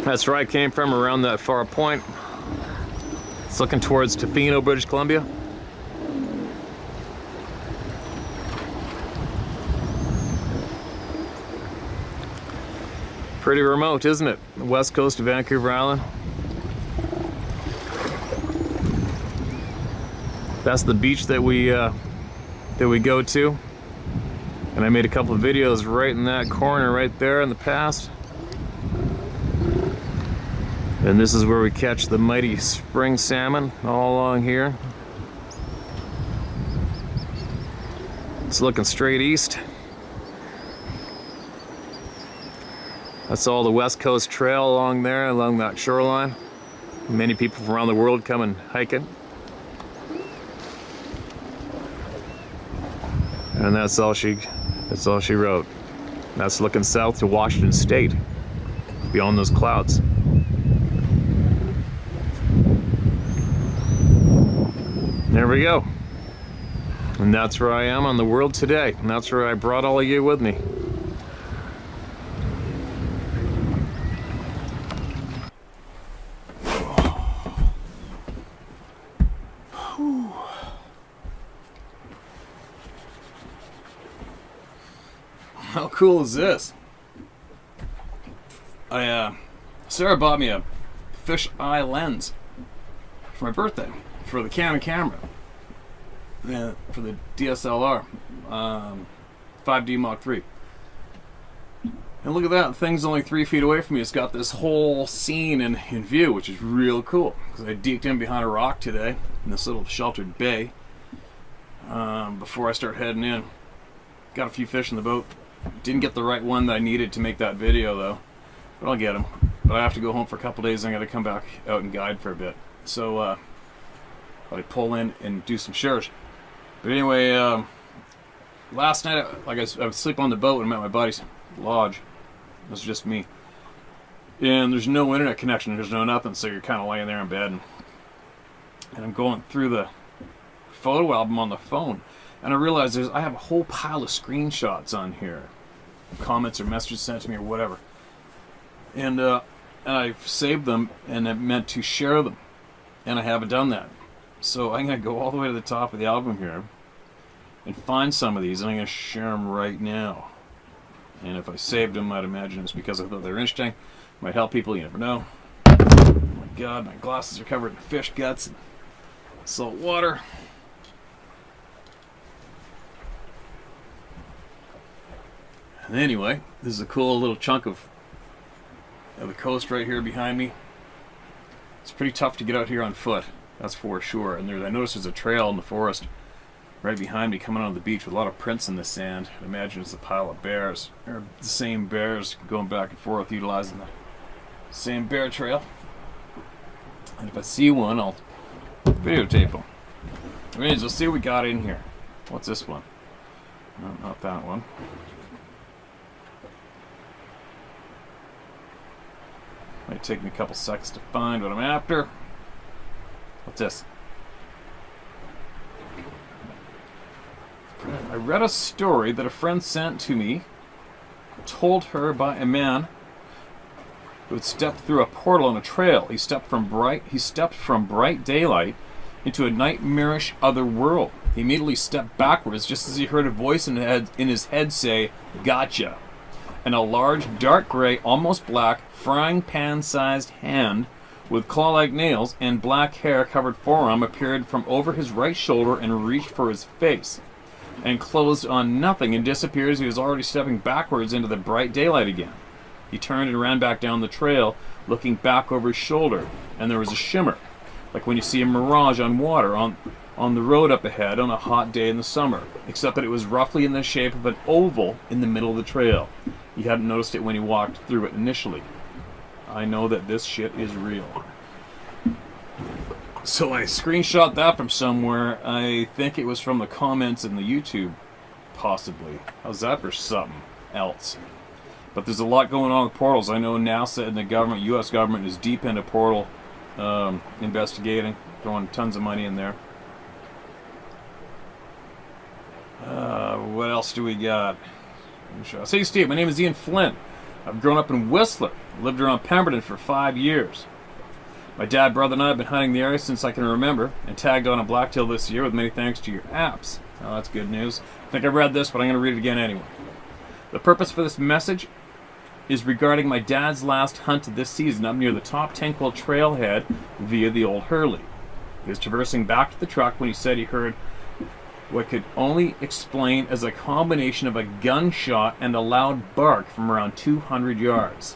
That's where I came from, around that far point. It's looking towards Tofino, British Columbia. Pretty remote, isn't it? The west coast of Vancouver Island. That's the beach that we go to. And I made a couple of videos right in that corner right there in the past. And this is where we catch the mighty spring salmon, all along here. It's looking straight east. That's all the West Coast Trail along there, along that shoreline. Many people from around the world come and hike it. And that's all she wrote. That's looking south to Washington State, beyond those clouds. There we go. And that's where I am on the world today. And that's where I brought all of you with me. How cool is this? Sarah bought me a fish-eye lens for my birthday for the Canon camera, for the DSLR 5D Mark III. And look at that, the thing's only 3 feet away from me. It's got this whole scene in view, which is real cool. Because I deked in behind a rock today in this little sheltered bay before I start heading in. Got a few fish in the boat. Didn't get the right one that I needed to make that video though, but I'll get them. But I have to go home for a couple days and I got to come back out and guide for a bit. So I pull in and do some shares. But anyway, last night I was sleeping on the boat and I'm at my buddy's lodge. It was just me. And there's no internet connection, there's no nothing, so you're kind of laying there in bed. And I'm going through the photo album on the phone. And I realized I have a whole pile of screenshots on here. Comments or messages sent to me or whatever. And I saved them and I meant to share them. And I haven't done that. So I'm going to go all the way to the top of the album here and find some of these and I'm going to share them right now. And if I saved them, I'd imagine it's because I thought they were interesting. Might help people, you never know. Oh my god, my glasses are covered in fish guts and salt water. And anyway, this is a cool little chunk of the coast right here behind me. It's pretty tough to get out here on foot, that's for sure. And I noticed there's a trail in the forest right behind me coming onto the beach with a lot of prints in the sand. I imagine it's a pile of bears, or the same bears going back and forth utilizing the same bear trail. And if I see one, I'll videotape them. Anyways, let's see what we got in here. What's this one? No, not that one. Might take me a couple seconds to find what I'm after. What's this? I read a story that a friend sent to me, told her by a man who had stepped through a portal on a trail. He stepped from bright daylight into a nightmarish other world. He immediately stepped backwards just as he heard a voice in his head say, "Gotcha." And a large, dark gray, almost black, frying pan-sized hand with claw-like nails and black hair-covered forearm appeared from over his right shoulder and reached for his face, and closed on nothing and disappeared as he was already stepping backwards into the bright daylight again. He turned and ran back down the trail, looking back over his shoulder, and there was a shimmer, like when you see a mirage on water on the road up ahead on a hot day in the summer, except that it was roughly in the shape of an oval in the middle of the trail. He hadn't noticed it when he walked through it initially. I know that this shit is real. So I screenshot that from somewhere. I think it was from the comments in the YouTube, possibly. How's that for something else? But there's a lot going on with portals. I know NASA and the government, U.S. government, is deep into portal investigating, throwing tons of money in there. What else do we got? Hey Steve, my name is Ian Flynn. I've grown up in Whistler, lived around Pemberton for 5 years. My dad, brother, and I have been hunting the area since I can remember, and tagged on a blacktail this year with many thanks to your apps. Now that's good news. I think I read this, but I'm going to read it again anyway. The purpose for this message is regarding my dad's last hunt this season up near the top Tenquil trailhead via the Old Hurley. He was traversing back to the truck when he said he heard what could only explain as a combination of a gunshot and a loud bark from around 200 yards.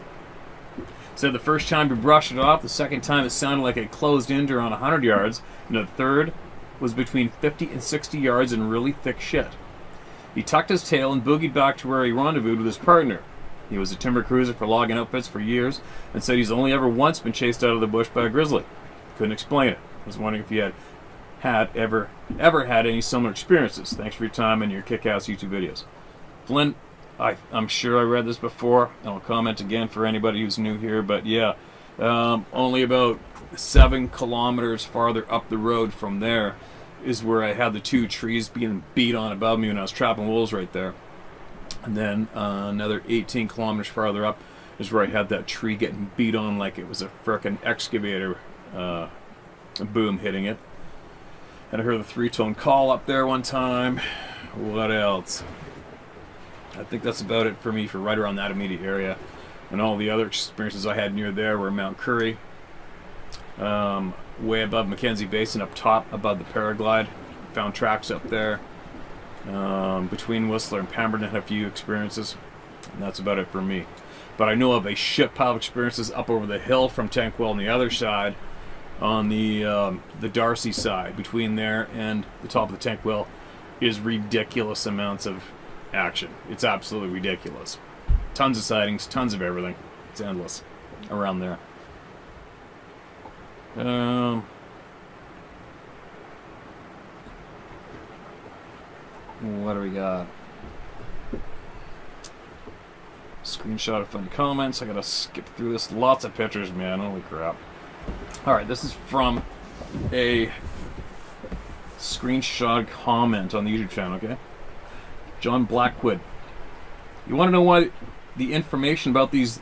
Said the first time he brushed it off, the second time it sounded like it closed in around 100 yards, and the third was between 50 and 60 yards in really thick shit. He tucked his tail and boogied back to where he rendezvoused with his partner. He was a timber cruiser for logging outfits for years and said he's only ever once been chased out of the bush by a grizzly. Couldn't explain it. I was wondering if he had ever had any similar experiences. Thanks for your time and your kick-ass YouTube videos. Flynn, I'm sure I read this before, and I'll comment again for anybody who's new here, but yeah, only about 7 kilometers farther up the road from there is where I had the 2 trees being beat on above me when I was trapping wolves right there. And then another 18 kilometers farther up is where I had that tree getting beat on like it was a frickin' excavator boom hitting it. And I heard the 3-tone call up there one time. What else? I think that's about it for me for right around that immediate area. And all the other experiences I had near there were Mount Currie, way above Mackenzie Basin, up top above the Paraglide. Found tracks up there. Between Whistler and Pemberton, had a few experiences, and that's about it for me. But I know of a shit pile of experiences up over the hill from Tenquil on the other side, on the Darcy side. Between there and the top of the Tenquil is ridiculous amounts of action. It's absolutely ridiculous. Tons of sightings, tons of everything. It's endless around there. What do we got? Screenshot of funny comments. I gotta skip through this. Lots of pictures, man. Holy crap. Alright, this is from a screenshot comment on the YouTube channel, okay? John Blackwood. You want to know why the information about these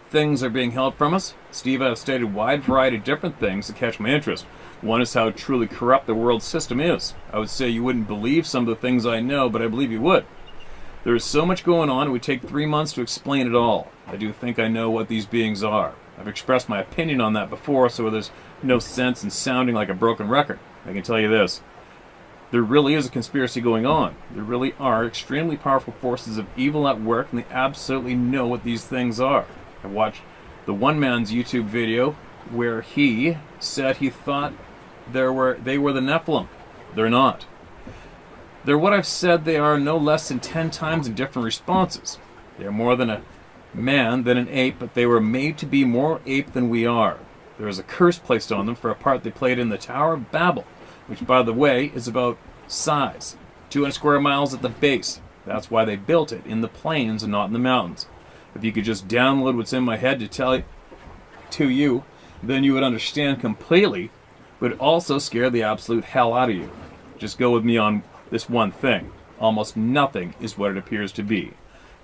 things are being held from us? Steve, I have stated a wide variety of different things that catch my interest. One is how truly corrupt the world system is. I would say you wouldn't believe some of the things I know, but I believe you would. There is so much going on, it would take 3 months to explain it all. I do think I know what these beings are. I've expressed my opinion on that before, so there's no sense in sounding like a broken record. I can tell you this. There really is a conspiracy going on. There really are extremely powerful forces of evil at work, and they absolutely know what these things are. I watched the one man's YouTube video where he said he thought they were the Nephilim. They're not. They're what I've said they are, no less than 10 times in different responses. They are more than a man than an ape, but they were made to be more ape than we are. There is a curse placed on them for a part they played in the Tower of Babel, which, by the way, is about size. 200 square miles at the base. That's why they built it in the plains and not in the mountains. If you could just download what's in my head to tell it to you, then you would understand completely, but also scare the absolute hell out of you. Just go with me on this one thing. Almost nothing is what it appears to be.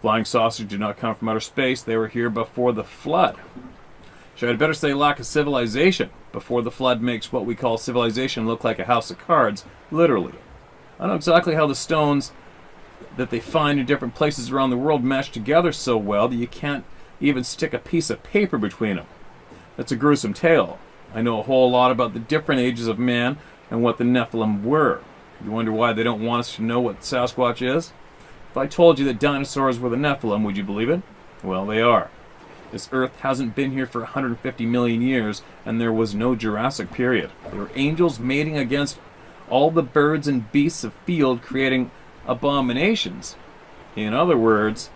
Flying saucers did not come from outer space. They were here before the flood. Should I better say lack of civilization? Before the flood makes what we call civilization look like a house of cards, literally. I know exactly how the stones that they find in different places around the world mesh together so well that you can't even stick a piece of paper between them. That's a gruesome tale. I know a whole lot about the different ages of man and what the Nephilim were. You wonder why they don't want us to know what Sasquatch is? If I told you that dinosaurs were the Nephilim, would you believe it? Well, they are. This Earth hasn't been here for 150 million years, and there was no Jurassic period. They were angels mating against all the birds and beasts of field, creating abominations. In other words,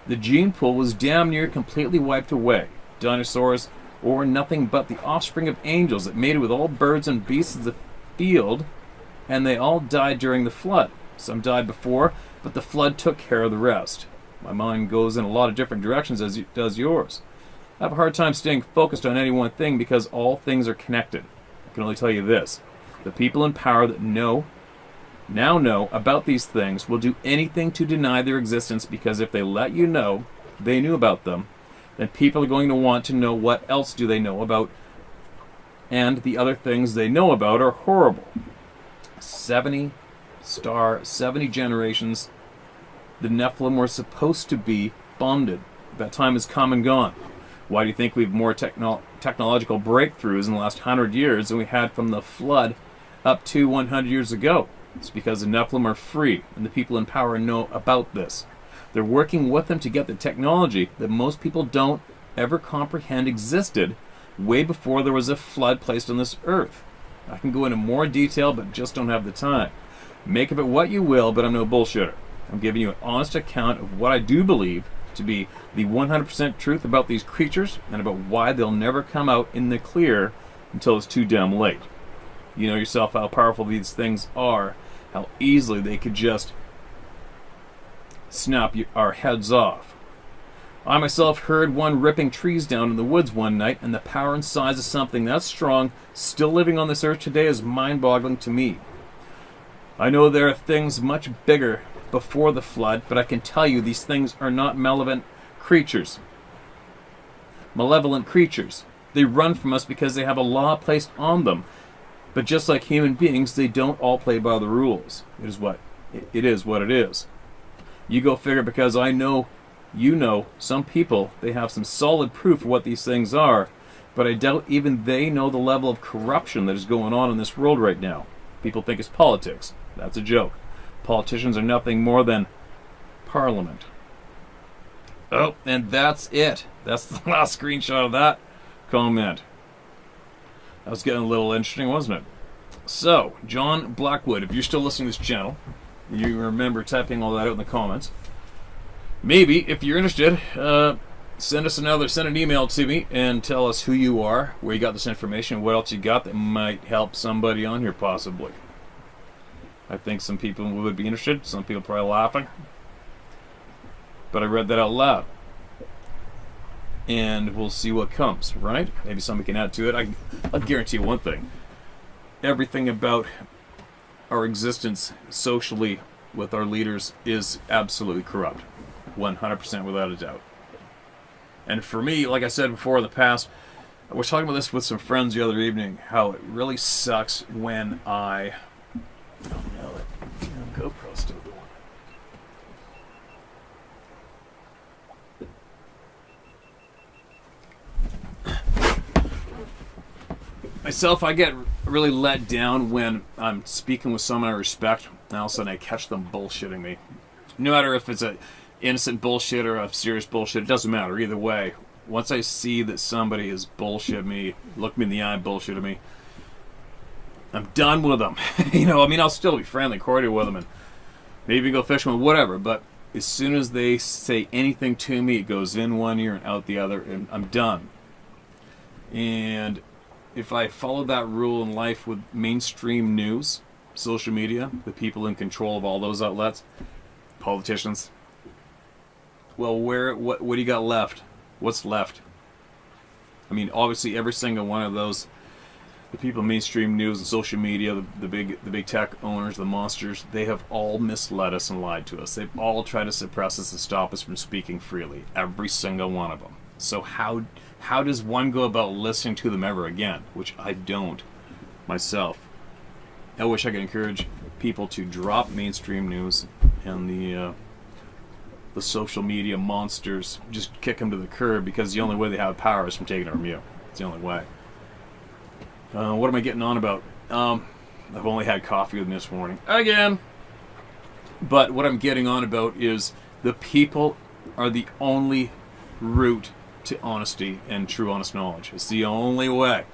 the gene pool was damn near completely wiped away. Dinosaurs were nothing but the offspring of angels that mated with all birds and beasts of the field, and they all died during the flood. Some died before, but the flood took care of the rest. My mind goes in a lot of different directions, as does yours. I have a hard time staying focused on any one thing because all things are connected. I can only tell you this. The people in power that now know about these things will do anything to deny their existence, because if they let you know, they knew about them, then people are going to want to know what else do they know about, and the other things they know about are horrible. 70 generations, the Nephilim were supposed to be bonded. That time has come and gone. Why do you think we have more technological breakthroughs in the last 100 years than we had from the flood up to 100 years ago? It's because the Nephilim are free, and the people in power know about this. They're working with them to get the technology that most people don't ever comprehend existed way before there was a flood placed on this earth. I can go into more detail, but just don't have the time. Make of it what you will, but I'm no bullshitter. I'm giving you an honest account of what I do believe to be the 100% truth about these creatures and about why they'll never come out in the clear until it's too damn late. You know yourself how powerful these things are, how easily they could just snap our heads off. I myself heard one ripping trees down in the woods one night, and the power and size of something that strong still living on this earth today is mind-boggling to me. I know there are things much bigger before the flood, but I can tell you these things are not malevolent creatures. They run from us because they have a law placed on them. But just like human beings, they don't all play by the rules. It is what it is. You go figure, because I know, you know, some people, they have some solid proof of what these things are, but I doubt even they know the level of corruption that is going on in this world right now. People think it's politics. That's a joke. Politicians are nothing more than Parliament. Oh, and that's it. That's the last screenshot of that comment. That was getting a little interesting, wasn't it? So, John Blackwood, if you're still listening to this channel, you remember typing all that out in the comments. Maybe, if you're interested, send an email to me and tell us who you are, where you got this information, what else you got that might help somebody on here possibly. I think some people would be interested, some people probably laughing. But I read that out loud. And we'll see what comes, right? Maybe somebody can add to it. I'll guarantee you one thing. Everything about our existence socially with our leaders is absolutely corrupt. 100% without a doubt. And for me, like I said before in the past, I was talking about this with some friends the other evening, how it really sucks when I... Oh no, that GoPro's still going. Myself, I get really let down when I'm speaking with someone I respect, and all of a sudden I catch them bullshitting me. No matter if it's an innocent bullshit or a serious bullshit, it doesn't matter. Either way, once I see that somebody is bullshit me, look me in the eye and bullshit me, I'm done with them. I'll still be friendly, cordial with them, and maybe go fishing with whatever, but as soon as they say anything to me, it goes in one ear and out the other, and I'm done. And if I follow that rule in life with mainstream news, social media, the people in control of all those outlets, politicians, well, what do you got left? What's left? I mean, obviously every single one of those, the people in mainstream news and social media, the big tech owners, the monsters, they have all misled us and lied to us. They've all tried to suppress us and stop us from speaking freely. Every single one of them. So how does one go about listening to them ever again? Which I don't myself. I wish I could encourage people to drop mainstream news and the social media monsters, just kick them to the curb, because the only way they have power is from taking it from you. It's the only way. What am I getting on about? I've only had coffee with me this morning. Again! But what I'm getting on about is the people are the only route to honesty and true honest knowledge. It's the only way.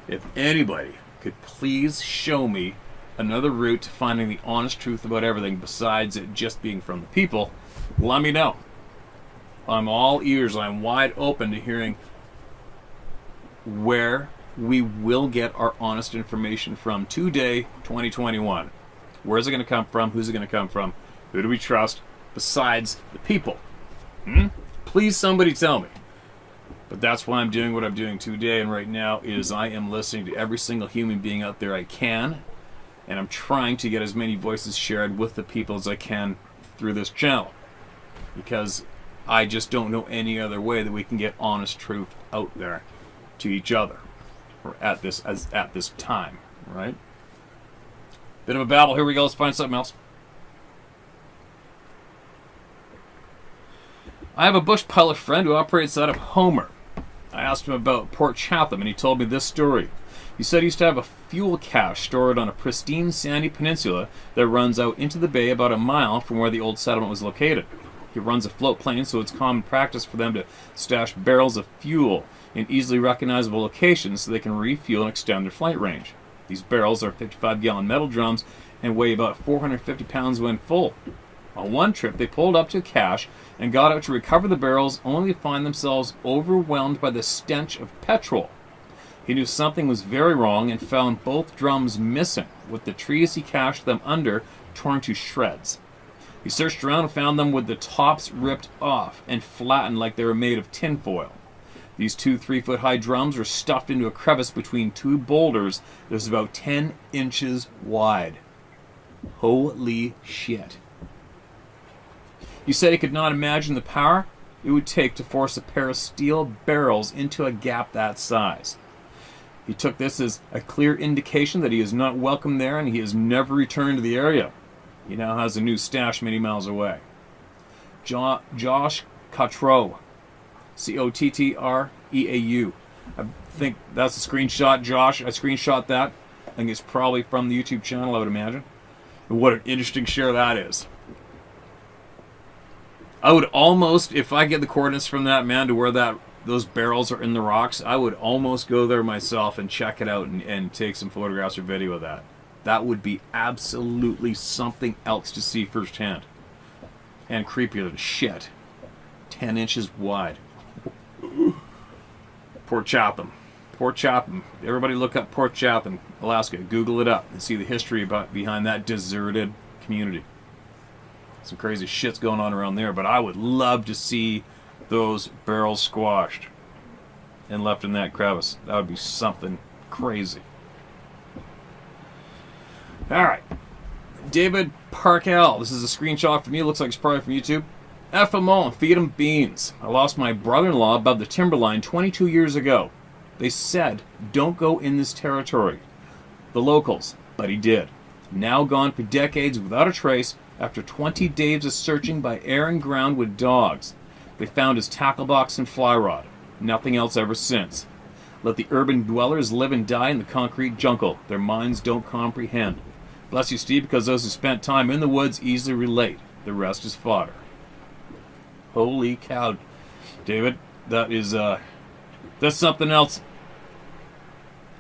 If anybody could please show me another route to finding the honest truth about everything besides it just being from the people, let me know. I'm all ears. I'm wide open to hearing where we will get our honest information from today, 2021. Where's it going to come from? Who's it going to come from? Who do we trust besides the people? Please somebody tell me. But that's why I'm doing what I'm doing today and right now, is I am listening to every single human being out there I can, and I'm trying to get as many voices shared with the people as I can through this channel. Because I just don't know any other way that we can get honest truth out there to each other, or at this time, right? Bit of a babble. Here we go. Let's find something else. I have a bush pilot friend who operates out of Homer. I asked him about Port Chatham, and he told me this story. He said he used to have a fuel cache stored on a pristine sandy peninsula that runs out into the bay about a mile from where the old settlement was located. He runs a float plane, so it's common practice for them to stash barrels of fuel in easily recognizable locations so they can refuel and extend their flight range. These barrels are 55-gallon metal drums and weigh about 450 pounds when full. On one trip, they pulled up to a cache and got out to recover the barrels, only to find themselves overwhelmed by the stench of petrol. He knew something was very wrong and found both drums missing, with the trees he cached them under torn to shreds. He searched around and found them with the tops ripped off and flattened like they were made of tinfoil. These 2 3-foot-high drums were stuffed into a crevice between 2 boulders that was about 10 inches wide. Holy shit. He said he could not imagine the power it would take to force a pair of steel barrels into a gap that size. He took this as a clear indication that he is not welcome there and he has never returned to the area. He now has a new stash many miles away. Josh Cotreau. Cotreau. I think that's a screenshot, Josh. I screenshot that. I think it's probably from the YouTube channel, I would imagine. And what an interesting share that is. I would almost, if I get the coordinates from that man to where those barrels are in the rocks, I would almost go there myself and check it out and take some photographs or video of that. That would be absolutely something else to see firsthand. And creepier than shit. 10 inches wide. Port Chatham. Port Chatham. Everybody look up Port Chatham, Alaska. Google it up and see the history behind that deserted community. Some crazy shit's going on around there, but I would love to see those barrels squashed and left in that crevice. That would be something crazy. Alright. David Parkell. This is a screenshot from you. Looks like it's probably from YouTube. F them all and feed them beans. I lost my brother-in-law above the timberline 22 years ago. They said, don't go in this territory. The locals. But he did. Now gone for decades without a trace after 20 days of searching by air and ground with dogs. They found his tackle box and fly rod. Nothing else ever since. Let the urban dwellers live and die in the concrete jungle. Their minds don't comprehend. Bless you, Steve, because those who spent time in the woods easily relate. The rest is fodder. Holy cow, David. That is, that's something else.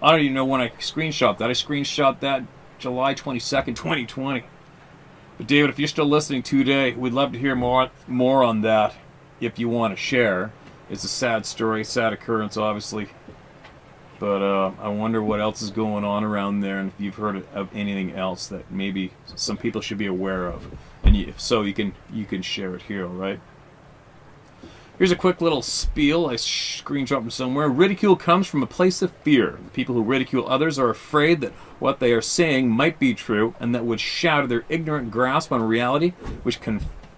I don't even know when I screenshot that. I screenshot that July 22nd, 2020. But David, if you're still listening today, we'd love to hear more on that if you want to share. It's a sad story, sad occurrence, obviously. But I wonder what else is going on around there, and if you've heard of anything else that maybe some people should be aware of. And if so, you can share it here, all right? Here's a quick little spiel. I screenshot from somewhere. Ridicule comes from a place of fear. The people who ridicule others are afraid that what they are saying might be true, and that would shatter their ignorant grasp on reality, which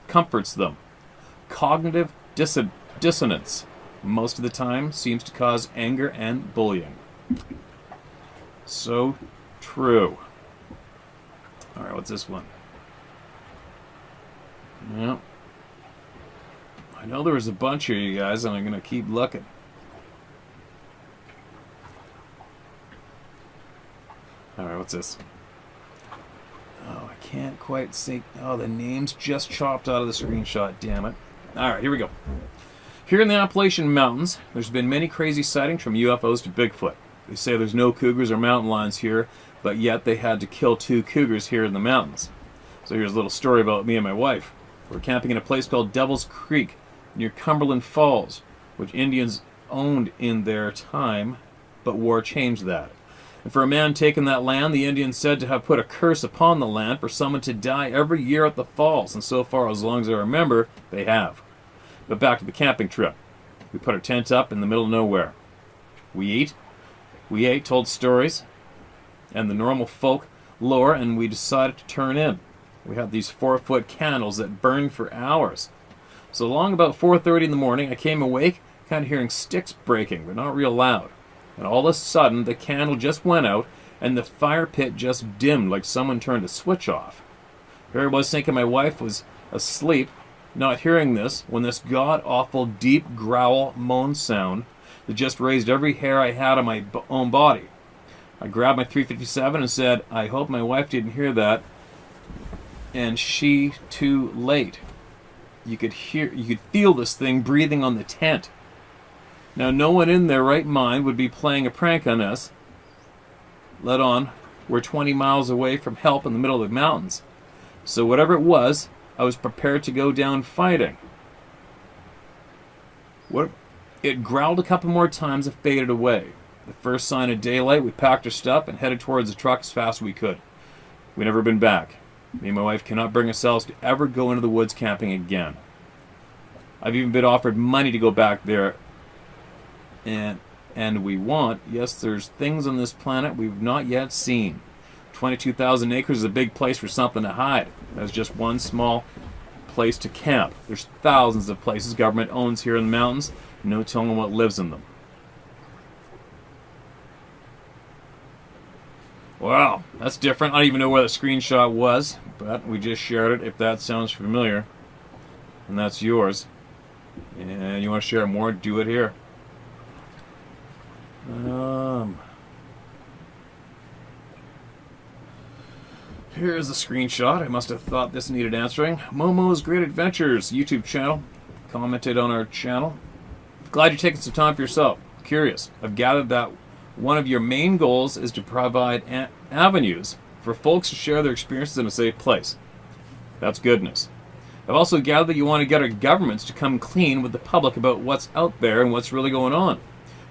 comforts them. Cognitive dissonance, most of the time, seems to cause anger and bullying. So true. All right, what's this one? Well, I know there was a bunch of you guys, and I'm going to keep looking. All right, what's this? Oh, I can't quite see. Oh, the name's just chopped out of the screenshot, damn it. All right, here we go. Here in the Appalachian Mountains, there's been many crazy sightings from UFOs to Bigfoot. They say there's no cougars or mountain lions here, but yet they had to kill 2 cougars here in the mountains. So here's a little story about me and my wife. We're camping in a place called Devil's Creek near Cumberland Falls, which Indians owned in their time, but war changed that. And for a man taking that land, the Indians said to have put a curse upon the land for someone to die every year at the falls, and so far, as long as I remember, they have. But back to the camping trip. We put our tent up in the middle of nowhere. We ate, told stories, and the normal folk lore, and we decided to turn in. We had these 4-foot candles that burned for hours. So along about 4:30 in the morning, I came awake, kind of hearing sticks breaking, but not real loud. And all of a sudden, the candle just went out, and the fire pit just dimmed like someone turned a switch off. Here I was thinking my wife was asleep, not hearing this, when this god-awful deep growl moan sound that just raised every hair I had on my own body. I grabbed my .357 and said, I hope my wife didn't hear that. And she too late. You could feel this thing breathing on the tent. Now, no one in their right mind would be playing a prank on us. Let on, we're 20 miles away from help in the middle of the mountains. So whatever it was, I was prepared to go down fighting. It growled a couple more times and faded away. The first sign of daylight, we packed our stuff and headed towards the truck as fast as we could. We'd never been back. Me and my wife cannot bring ourselves to ever go into the woods camping again. I've even been offered money to go back there, and we want. Yes, there's things on this planet we've not yet seen. 22,000 acres is a big place for something to hide. That's just one small place to camp. There's thousands of places government owns here in the mountains. No telling what lives in them. Wow, that's different. I don't even know where the screenshot was, but we just shared it. If that sounds familiar, and that's yours, and you want to share more, do it here. Here's a screenshot. I must have thought this needed answering. Momo's Great Adventures YouTube channel commented on our channel. Glad you're taking some time for yourself. Curious. I've gathered that one of your main goals is to provide avenues for folks to share their experiences in a safe place. That's goodness. I've also gathered that you want to get our governments to come clean with the public about what's out there and what's really going on.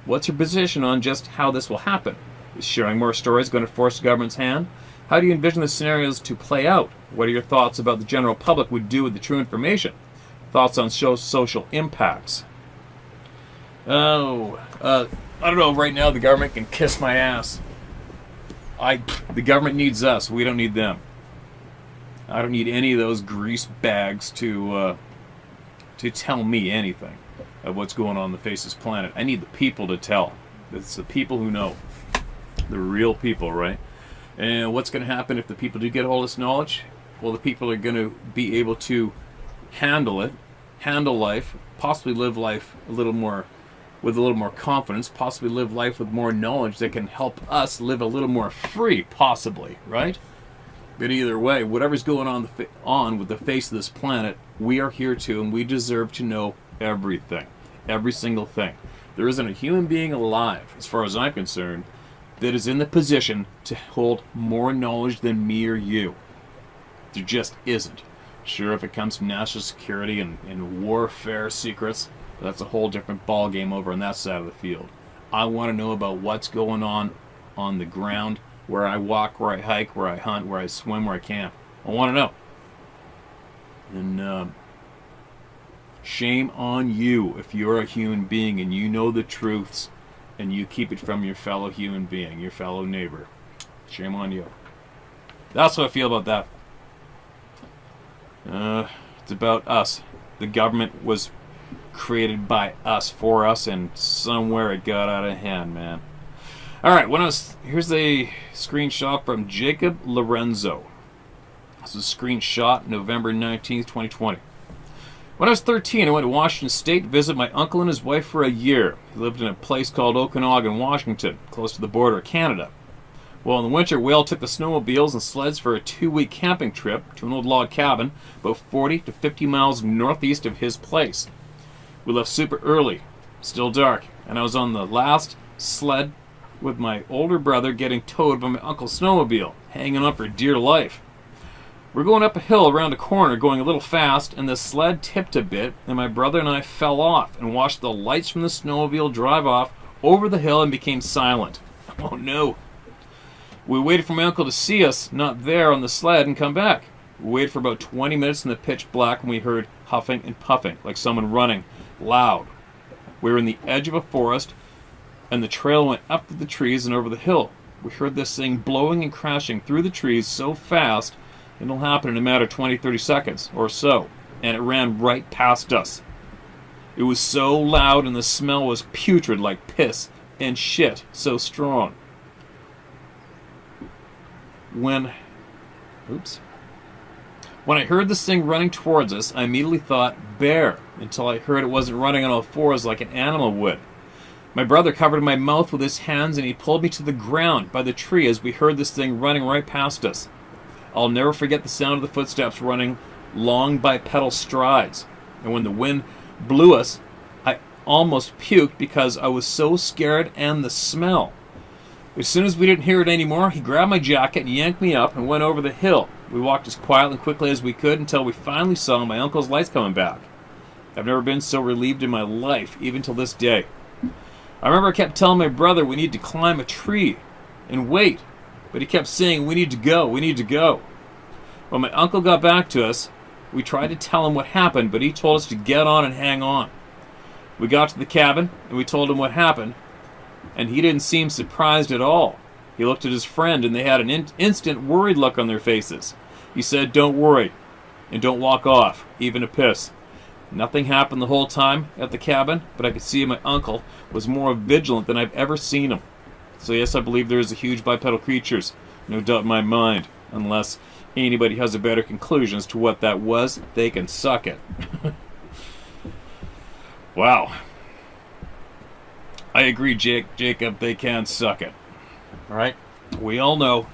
What's your position on just how this will happen? Is sharing more stories going to force the government's hand? How do you envision the scenarios to play out? What are your thoughts about the general public would do with the true information? Thoughts on social impacts? I don't know. Right now, the government can kiss my ass. The government needs us. We don't need them. I don't need any of those grease bags to tell me anything of what's going on the face of this planet. I need the people to tell. It's the people who know. The real people, right? And what's going to happen if the people do get all this knowledge? Well, the people are going to be able to handle it, handle life, possibly live life with a little more confidence, possibly live life with more knowledge that can help us live a little more free, possibly, right? But either way, whatever's going on with the face of this planet, we are here to, and we deserve to know everything, every single thing. There isn't a human being alive, as far as I'm concerned, that is in the position to hold more knowledge than me or you. There just isn't. Sure, if it comes to national security and warfare secrets, that's a whole different ball game over on that side of the field. I want to know about what's going on the ground, where I walk, where I hike, where I hunt, where I swim, where I camp. I want to know. And shame on you if you're a human being and you know the truths and you keep it from your fellow human being, your fellow neighbor. Shame on you. That's what I feel about that. It's about us. The government was created by us, for us, and somewhere it got out of hand, man. Alright, here's a screenshot from Jacob Lorenzo. This is a screenshot November 19th, 2020. When I was 13, I went to Washington State to visit my uncle and his wife for a year. He lived in a place called Okanagan, Washington, close to the border of Canada. Well, in the winter, we all took the snowmobiles and sleds for a 2-week camping trip to an old log cabin about 40 to 50 miles northeast of his place. We left super early, still dark, and I was on the last sled with my older brother getting towed by my uncle's snowmobile, hanging on for dear life. We're going up a hill around a corner, going a little fast, and the sled tipped a bit, and my brother and I fell off and watched the lights from the snowmobile drive off over the hill and became silent. Oh no. We waited for my uncle to see us not there on the sled and come back. We waited for about 20 minutes in the pitch black and we heard huffing and puffing, like someone running, loud. We were in the edge of a forest, and the trail went up to the trees and over the hill. We heard this thing blowing and crashing through the trees so fast, it'll happen in a matter of 20-30 seconds or so. and it ran right past us. It was so loud and the smell was putrid like piss and shit, so strong. When I heard this thing running towards us, I immediately thought bear, until I heard it wasn't running on all fours like an animal would. My brother covered my mouth with his hands and he pulled me to the ground by the tree as we heard this thing running right past us. I'll never forget the sound of the footsteps running long bipedal strides. And when the wind blew us, I almost puked because I was so scared and the smell. As soon as we didn't hear it anymore, he grabbed my jacket and yanked me up and went over the hill. We walked as quietly and quickly as we could until we finally saw my uncle's lights coming back. I've never been so relieved in my life, even till this day. I remember I kept telling my brother we need to climb a tree and wait, but he kept saying we need to go, we need to go. When my uncle got back to us, we tried to tell him what happened, but he told us to get on and hang on. We got to the cabin and we told him what happened, and he didn't seem surprised at all. He looked at his friend and they had an instant worried look on their faces. He said, "Don't worry, and don't walk off, even to piss." Nothing happened the whole time at the cabin, but I could see my uncle was more vigilant than I've ever seen him. So yes, I believe there is a huge bipedal creatures, no doubt in my mind. Unless anybody has a better conclusion as to what that was, they can suck it. Wow. I agree, Jacob, they can suck it. Alright? We all know,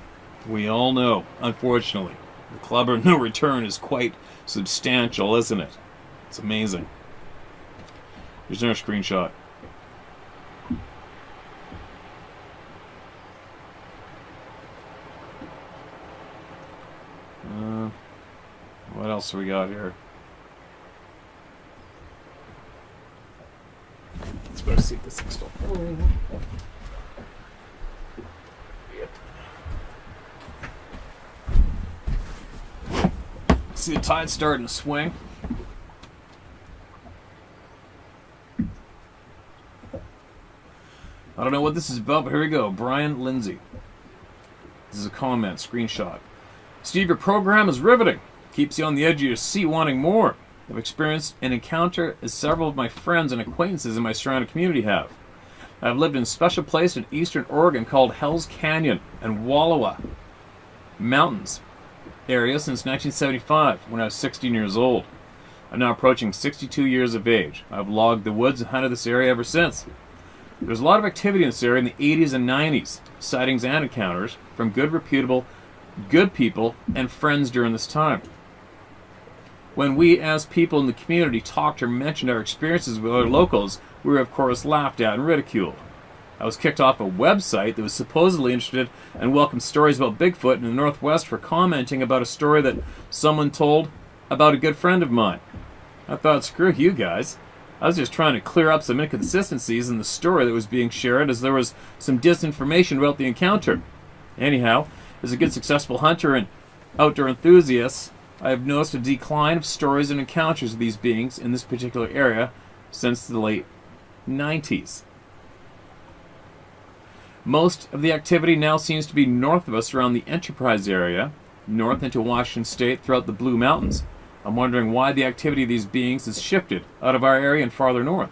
unfortunately, the club of no return is quite substantial, isn't it? It's amazing. There's another screenshot. What else we got here? Let's better see if this thing's still. See the tide starting to swing. I don't know what this is about, but here we go. Brian Lindsay. This is a comment, screenshot. Steve, your program is riveting. Keeps you on the edge of your seat wanting more. I've experienced an encounter as several of my friends and acquaintances in my surrounding community have. I've lived in a special place in eastern Oregon called Hell's Canyon and Wallowa Mountains area since 1975 when I was 16 years old. I'm now approaching 62 years of age. I've logged the woods and hunted this area ever since. There's a lot of activity in this area in the 80s and 90s, sightings and encounters from good people and friends during this time. When we as people in the community talked or mentioned our experiences with other locals, we were of course laughed at and ridiculed. I was kicked off a website that was supposedly interested and welcomed stories about Bigfoot in the Northwest for commenting about a story that someone told about a good friend of mine. I thought, screw you guys. I was just trying to clear up some inconsistencies in the story that was being shared, as there was some disinformation about the encounter. Anyhow, as a good successful hunter and outdoor enthusiast, I have noticed a decline of stories and encounters of these beings in this particular area since the late 90s. Most of the activity now seems to be north of us around the Enterprise area, north into Washington State throughout the Blue Mountains. I'm wondering why the activity of these beings has shifted out of our area and farther north.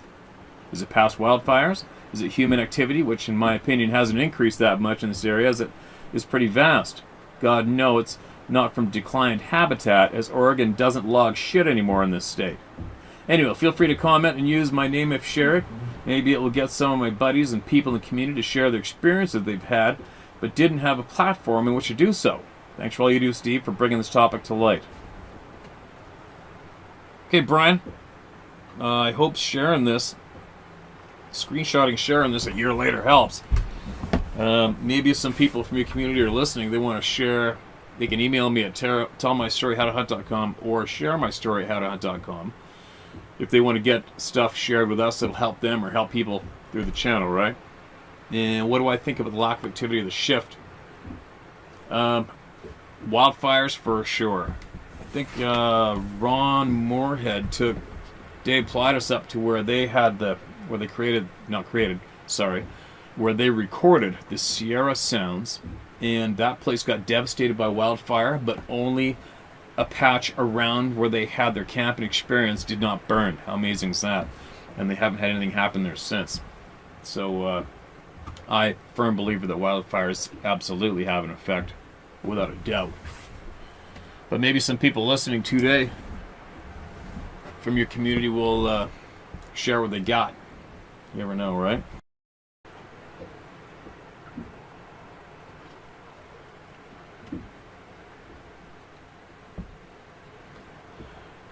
Is it past wildfires? Is it human activity, which in my opinion hasn't increased that much in this area as it is pretty vast? God, no, it's not from declined habitat, as Oregon doesn't log shit anymore in this state. Anyway, feel free to comment and use my name if shared. Maybe it will get some of my buddies and people in the community to share their experiences they've had, but didn't have a platform in which to do so. Thanks for all you do, Steve, for bringing this topic to light. Okay, Brian, I hope sharing this, screenshotting sharing this a year later helps. Maybe if some people from your community are listening, they want to share, they can email me at tellmystoryhowtohunt.com or sharemystory@howtohunt.com. If they want to get stuff shared with us that'll help them or help people through the channel, right? And what do I think about the lack of activity of the shift? Wildfires for sure. I think Ron Moorhead took Dave Plaitis up to where they had where they recorded the Sierra Sounds, and that place got devastated by wildfire, but only a patch around where they had their camping experience did not burn. How amazing is that? And they haven't had anything happen there since. So I firm believer that wildfires absolutely have an effect, without a doubt. But maybe some people listening today from your community will share what they got. You never know, right?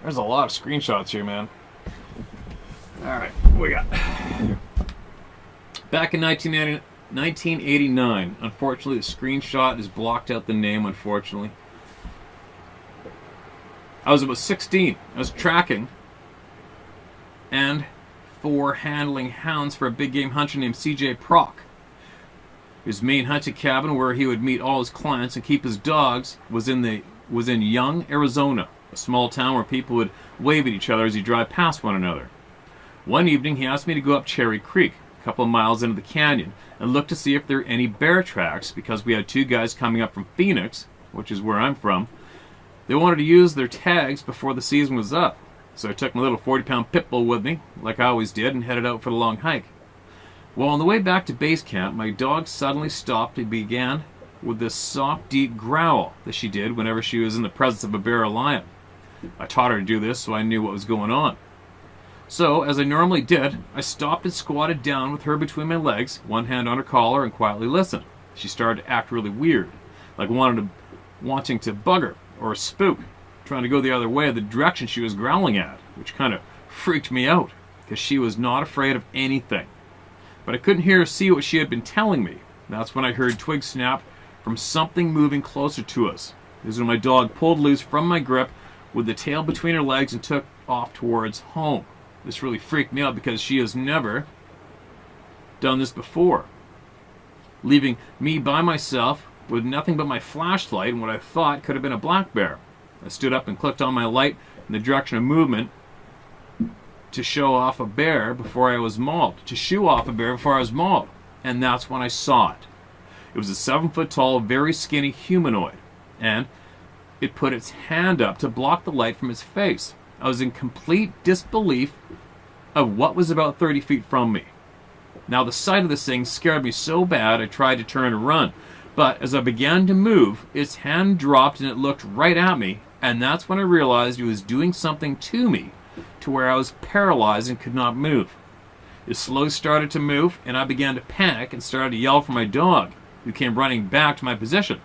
There's a lot of screenshots here, man. Alright, what we got? Back in 1989, unfortunately, the screenshot is blocked out the name, unfortunately. I was about 16. I was tracking and for handling hounds for a big game hunter named CJ Proc. His main hunting cabin, where he would meet all his clients and keep his dogs, was in Young, Arizona, a small town where people would wave at each other as you drive past one another. One evening, he asked me to go up Cherry Creek, a couple of miles into the canyon, and look to see if there were any bear tracks, because we had two guys coming up from Phoenix, which is where I'm from. They wanted to use their tags before the season was up, so I took my little 40-pound pit bull with me, like I always did, and headed out for the long hike. Well, on the way back to base camp, my dog suddenly stopped and began with this soft, deep growl that she did whenever she was in the presence of a bear or lion. I taught her to do this, so I knew what was going on. So, as I normally did, I stopped and squatted down with her between my legs, one hand on her collar, and quietly listened. She started to act really weird, like wanting to bug her or spook, trying to go the other way, the direction she was growling at, which kind of freaked me out, because she was not afraid of anything. But I couldn't hear or see what she had been telling me. That's when I heard twigs snap from something moving closer to us. This is when my dog pulled loose from my grip with the tail between her legs and took off towards home. This really freaked me out because she has never done this before, leaving me by myself with nothing but my flashlight and what I thought could have been a black bear. I stood up and clicked on my light in the direction of movement to show off a bear before I was mauled. And that's when I saw it. It was a 7-foot tall, very skinny humanoid, and it put its hand up to block the light from its face. I was in complete disbelief of what was about 30 feet from me. Now, the sight of this thing scared me so bad I tried to turn and run. But as I began to move, its hand dropped and it looked right at me, and that's when I realized it was doing something to me, to where I was paralyzed and could not move. It slowly started to move, and I began to panic and started to yell for my dog, who came running back to my position.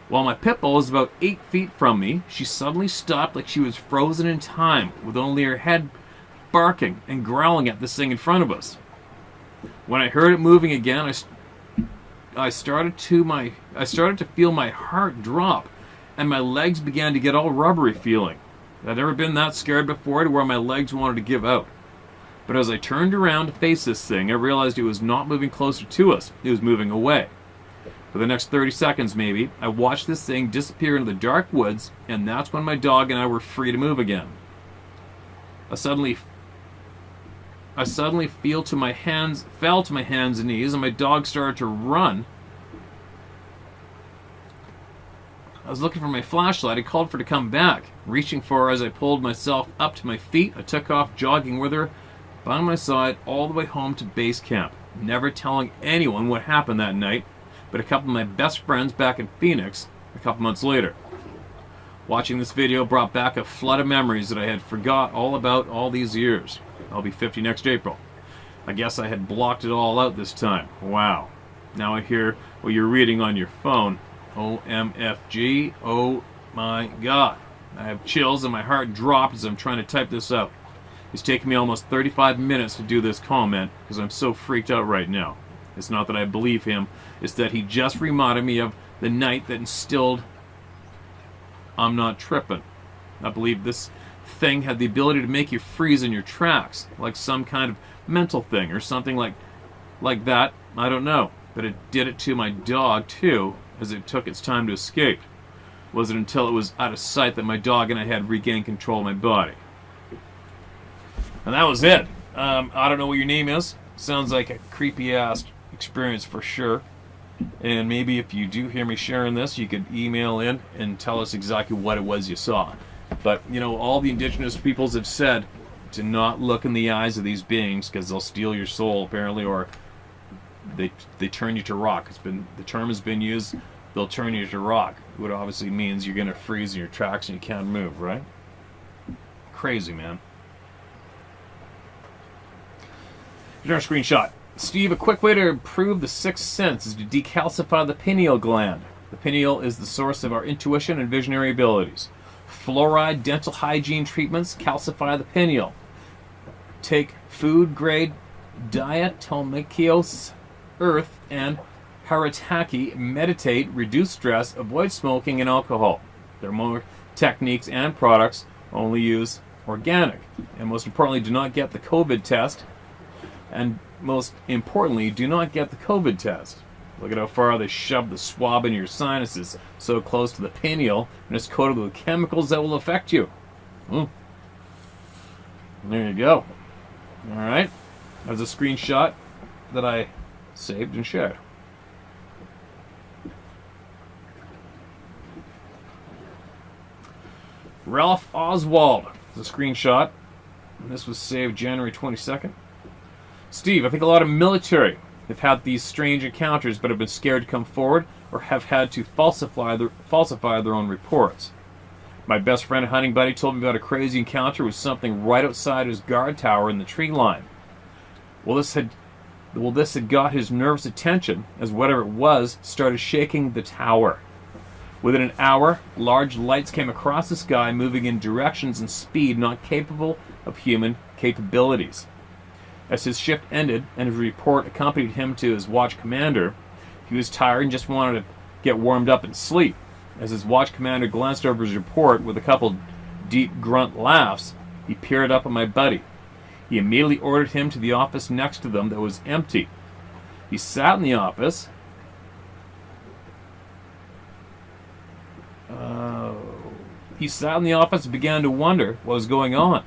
While my pit bull was about 8 feet from me, she suddenly stopped like she was frozen in time, with only her head barking and growling at this thing in front of us. When I heard it moving again, I started to feel my heart drop, and my legs began to get all rubbery feeling. I'd never been that scared before, to where my legs wanted to give out. But as I turned around to face this thing, I realized it was not moving closer to us. It was moving away. For the next 30 seconds maybe, I watched this thing disappear into the dark woods, and that's when my dog and I were free to move again. I suddenly fell to my hands and knees, and my dog started to run. I was looking for my flashlight. I called for her to come back. Reaching for her as I pulled myself up to my feet, I took off jogging with her by my side all the way home to base camp, never telling anyone what happened that night, but a couple of my best friends back in Phoenix a couple months later. Watching this video brought back a flood of memories that I had forgot all about all these years. I'll be 50 next April. I guess I had blocked it all out this time. Wow. Now I hear what you're reading on your phone. OMFG. Oh my God. I have chills and my heart dropped as I'm trying to type this out. It's taken me almost 35 minutes to do this comment because I'm so freaked out right now. It's not that I believe him. It's that he just reminded me of the night that instilled I'm not tripping. I believe this thing had the ability to make you freeze in your tracks, like some kind of mental thing or something like that. I don't know. But it did it to my dog too, as it took its time to escape. Was it until it was out of sight that my dog and I had regained control of my body? And that was it. I don't know what your name is. Sounds like a creepy ass experience for sure. And maybe if you do hear me sharing this, you could email in and tell us exactly what it was you saw. But, you know, all the indigenous peoples have said to not look in the eyes of these beings because they'll steal your soul, apparently, or they turn you to rock. The term has been used, they'll turn you to rock, what obviously means you're going to freeze in your tracks and you can't move, right? Crazy, man. Here's our screenshot. Steve, a quick way to improve the sixth sense is to decalcify the pineal gland. The pineal is the source of our intuition and visionary abilities. Fluoride dental hygiene treatments calcify the pineal. Take food-grade diatomaceous earth and haritaki, meditate, reduce stress, avoid smoking and alcohol. There are more techniques and products, only use organic. And most importantly, do not get the COVID test. And most importantly, do not get the COVID test. Look at how far they shove the swab in your sinuses, so close to the pineal, and it's coated with chemicals that will affect you. There you go. Alright, that's a screenshot that I saved and shared. Ralph Oswald. It's a screenshot. And this was saved January 22nd. Steve, I think a lot of military have had these strange encounters but have been scared to come forward or have had to falsify their own reports. My best friend and hunting buddy told me about a crazy encounter with something right outside his guard tower in the tree line. Well, this had got his nervous attention as whatever it was started shaking the tower. Within an hour, large lights came across the sky, moving in directions and speed not capable of human capabilities. As his shift ended and his report accompanied him to his watch commander, he was tired and just wanted to get warmed up and sleep. As his watch commander glanced over his report with a couple deep grunt laughs, he peered up at my buddy. He immediately ordered him to the office next to them that was empty. He sat in the office. And began to wonder what was going on.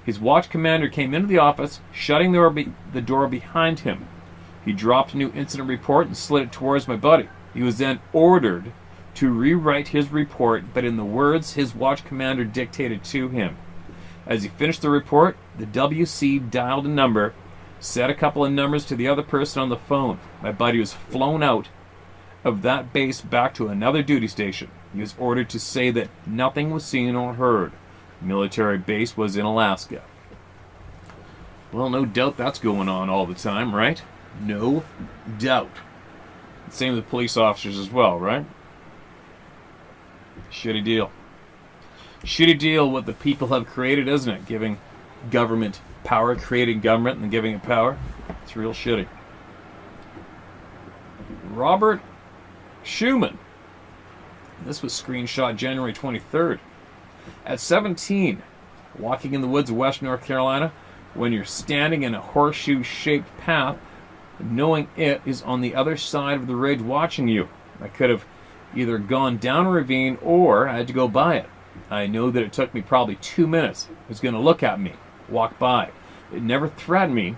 His watch commander came into the office, shutting the door behind him. He dropped a new incident report and slid it towards my buddy. He was then ordered to rewrite his report, but in the words his watch commander dictated to him. As he finished the report, the WC dialed a number, said a couple of numbers to the other person on the phone. My buddy was flown out of that base back to another duty station. He was ordered to say that nothing was seen or heard. The military base was in Alaska. Well, no doubt that's going on all the time, right? No doubt. Same with police officers as well, right? Shitty deal. Shitty deal what the people have created, isn't it? Giving government power, creating government and giving it power. It's real shitty. Robert Schumann. This was screenshot January 23rd. At 17, walking in the woods of West North Carolina, when you're standing in a horseshoe-shaped path, knowing it is on the other side of the ridge watching you. I could have either gone down a ravine or I had to go by it. I know that it took me probably 2 minutes. It was going to look at me, walk by. It never threatened me,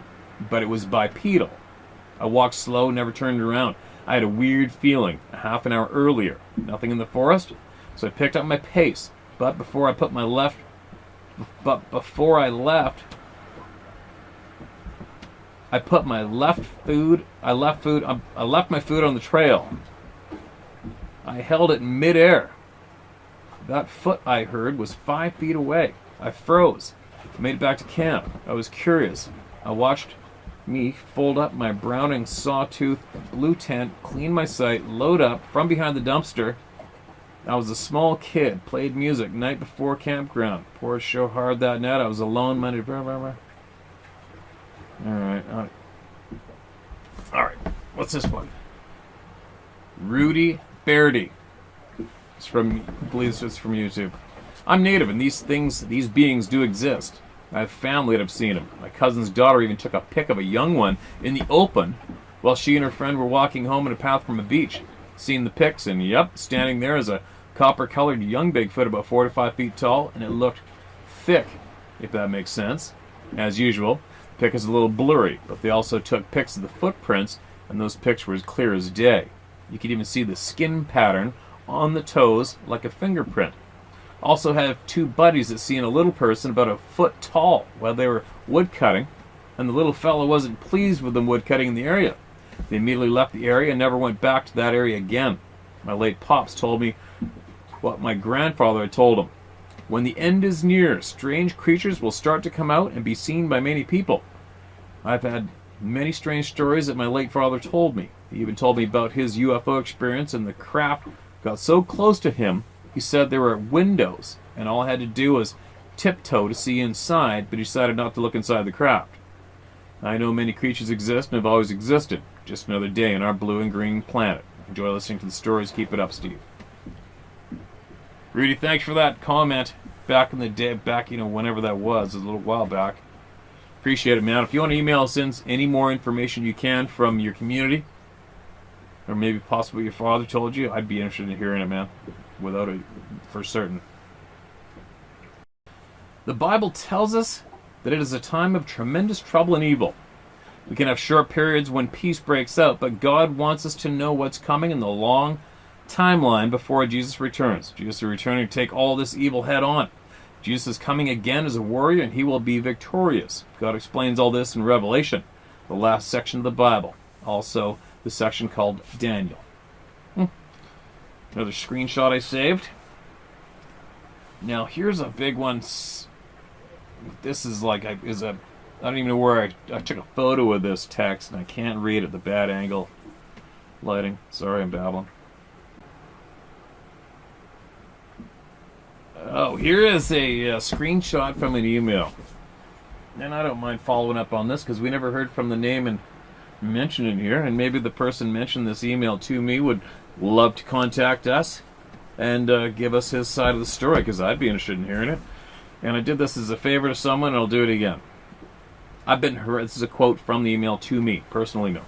but it was bipedal. I walked slow, never turned around. I had a weird feeling a half an hour earlier. Nothing in the forest, so I picked up my pace. But before I left, I left my food on the trail. I held it in midair. That foot I heard was 5 feet away. I froze. I made it back to camp. I was curious. I watched me fold up my Browning sawtooth blue tent, clean my sight, load up from behind the dumpster. I was a small kid, played music night before campground. Poured so hard that night I was alone Monday. Alright, what's this one? Rudy Bairdy. I believe it's from YouTube. I'm native and these beings do exist. I have family that have seen them. My cousin's daughter even took a pic of a young one in the open while she and her friend were walking home in a path from a beach. Seen the pics and yep, standing there is a copper-colored young Bigfoot about 4 to 5 feet tall, and it looked thick, if that makes sense. As usual, the pic is a little blurry, but they also took pics of the footprints, and those pics were as clear as day. You could even see the skin pattern on the toes like a fingerprint. Also have two buddies that seen a little person about a foot tall while they were woodcutting, and the little fellow wasn't pleased with them woodcutting in the area. They immediately left the area and never went back to that area again. My late pops told me what my grandfather had told him. When the end is near, strange creatures will start to come out and be seen by many people. I've had many strange stories that my late father told me. He even told me about his UFO experience, and the craft got so close to him, he said there were windows, and all I had to do was tiptoe to see inside, but he decided not to look inside the craft. I know many creatures exist and have always existed. Just another day on our blue and green planet. Enjoy listening to the stories. Keep it up, Steve. Rudy, thanks for that comment. Back in the day, whenever that was, a little while back. Appreciate it, man. If you want to email us in any more information you can from your community, or maybe possibly your father told you, I'd be interested in hearing it, man. Without it, for certain. The Bible tells us that it is a time of tremendous trouble and evil. We can have short periods when peace breaks out, but God wants us to know what's coming in the long timeline before Jesus returns. Jesus is returning to take all this evil head on. Jesus is coming again as a warrior, and he will be victorious. God explains all this in Revelation, the last section of the Bible. Also, the section called Daniel. Another screenshot I saved. Now, here's a big one. This is like, I don't even know where I took a photo of this text, and I can't read it. The bad angle lighting. Sorry, I'm babbling. Oh, here is a screenshot from an email. And I don't mind following up on this because we never heard from the name and mentioned it here. And maybe the person mentioned this email to me would love to contact us and give us his side of the story, because I'd be interested in hearing it. And I did this as a favor to someone, and I'll do it again. This is a quote from the email to me, personally, no.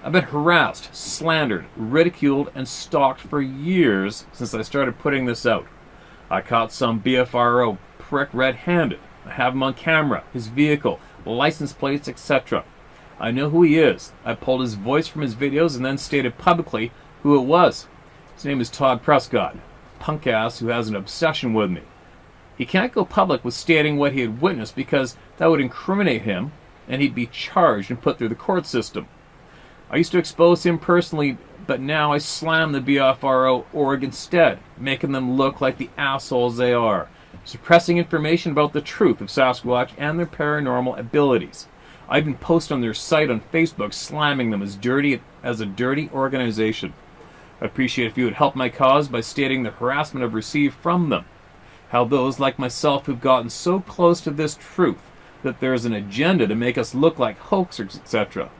I've been harassed, slandered, ridiculed, and stalked for years since I started putting this out. I caught some BFRO prick red-handed. I have him on camera, his vehicle, license plates, etc. I know who he is. I pulled his voice from his videos and then stated publicly who it was. His name is Todd Prescott, punk ass who has an obsession with me. He can't go public with stating what he had witnessed because that would incriminate him and he'd be charged and put through the court system. I used to expose him personally, but now I slam the BFRO org instead, making them look like the assholes they are, suppressing information about the truth of Sasquatch and their paranormal abilities. I even post on their site on Facebook slamming them as a dirty organization. I'd appreciate if you would help my cause by stating the harassment I've received from them. How those like myself who've gotten so close to this truth that there's an agenda to make us look like hoaxers, etc.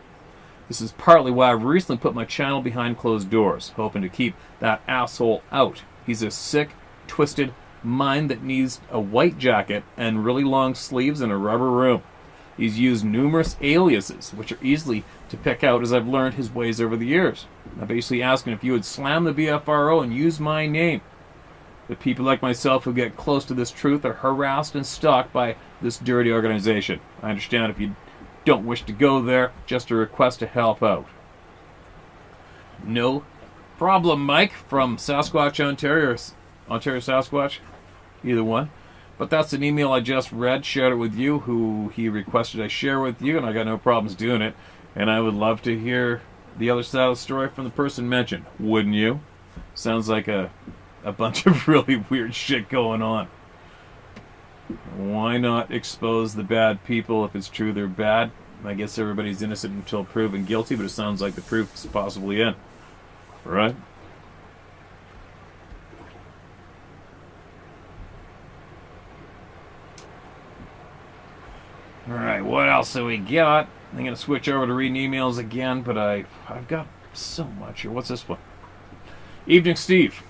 This is partly why I've recently put my channel behind closed doors, hoping to keep that asshole out. He's a sick, twisted mind that needs a white jacket and really long sleeves and a rubber room. He's used numerous aliases, which are easily to pick out as I've learned his ways over the years. I'm basically asking if you would slam the BFRO and use my name. The people like myself who get close to this truth are harassed and stalked by this dirty organization. I understand if you don't wish to go there, just a request to help out. No problem, Mike, from Sasquatch, Ontario, or Ontario Sasquatch, either one. But that's an email I just read, shared it with you, who he requested I share with you, and I got no problems doing it. And I would love to hear the other side of the story from the person mentioned. Wouldn't you? Sounds like a bunch of really weird shit going on. Why not expose the bad people if it's true they're bad? I guess everybody's innocent until proven guilty, but it sounds like the proof is possibly in. Right? Alright, what else have we got? I'm going to switch over to reading emails again, but I've got so much here. What's this one? Evening, Steve.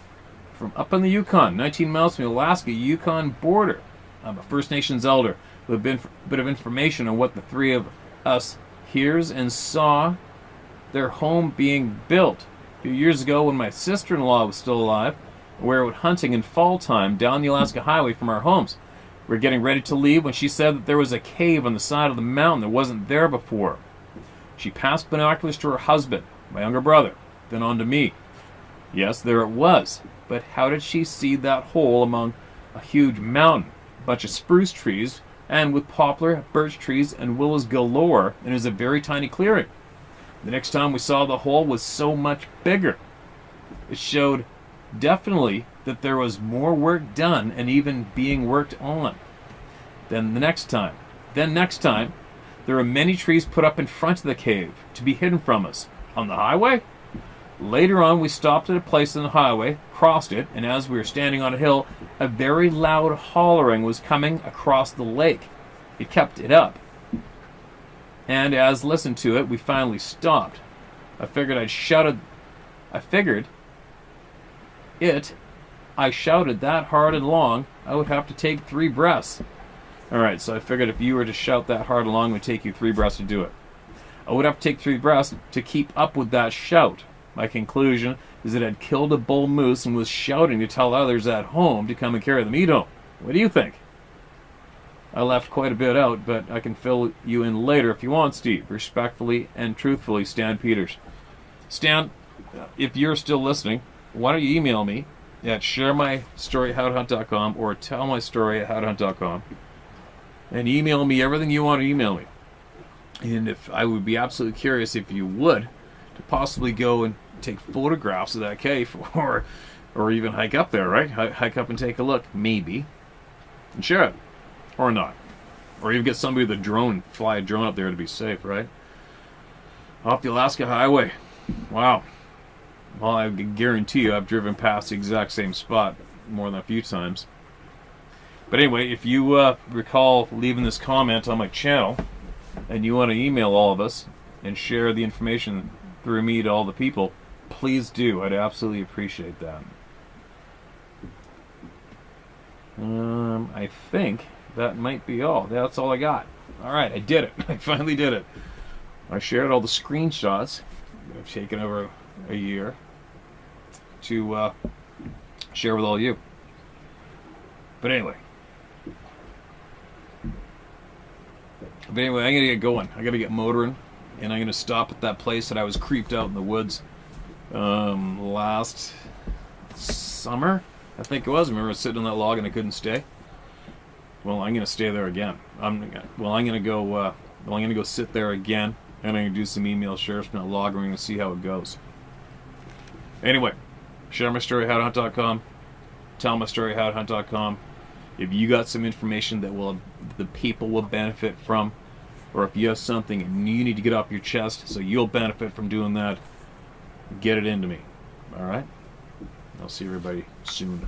From up in the Yukon, 19 miles from the Alaska-Yukon border. I'm a First Nations elder with a bit of information on what the three of us hears and saw their home being built. A few years ago, when my sister-in-law was still alive, we were out hunting in fall time down the Alaska Highway from our homes. We were getting ready to leave when she said that there was a cave on the side of the mountain that wasn't there before. She passed binoculars to her husband, my younger brother, then onto me. Yes, there it was. But how did she see that hole among a huge mountain, a bunch of spruce trees, and with poplar, birch trees, and willows galore, and it was a very tiny clearing? The next time we saw the hole was so much bigger. It showed definitely that there was more work done and even being worked on. Then next time, there were many trees put up in front of the cave to be hidden from us. On the highway? Later on, we stopped at a place on the highway, crossed it, and as we were standing on a hill, a very loud hollering was coming across the lake. It kept it up. And as listened to it, we finally stopped. I shouted that hard and long, I would have to take 3 breaths. Alright, so I figured if you were to shout that hard and long, it would take you 3 breaths to do it. I would have to take 3 breaths to keep up with that shout. My conclusion is that I'd killed a bull moose and was shouting to tell others at home to come and carry the meat home. What do you think? I left quite a bit out, but I can fill you in later if you want, Steve. Respectfully and truthfully, Stan Peters. Stan, if you're still listening, why don't you email me at sharemystory@howtohunt.com or tellmystory@howtohunt.com and email me everything you want to email me. And if I would be absolutely curious if you would to possibly go and take photographs of that cave or even hike up there, right? Hike up and take a look, maybe, and share it. Or not. Or even get somebody with a drone, fly a drone up there to be safe, right? Off the Alaska Highway. Wow. Well, I can guarantee you I've driven past the exact same spot more than a few times. But anyway, if you recall leaving this comment on my channel and you want to email all of us and share the information through me to all the people, please do. I'd absolutely appreciate that. I think that might be all. That's all I got. Alright, I did it. I finally did it. I shared all the screenshots I've taken over a year to share with all you. But anyway, I'm gonna get going. I gotta get motoring, and I'm gonna stop at that place that I was creeped out in the woods last summer, I think it was. I remember sitting on that log and I couldn't stay. Well, I'm gonna stay there again. I'm gonna go sit there again, and I'm gonna do some email shares from that log, and we're gonna see how it goes. Anyway, sharemystory@howtohunt.com, tellmystory@howtohunt.com. If you got some information that the people will benefit from, or if you have something and you need to get off your chest so you'll benefit from doing that, get it into me. All right? I'll see everybody soon.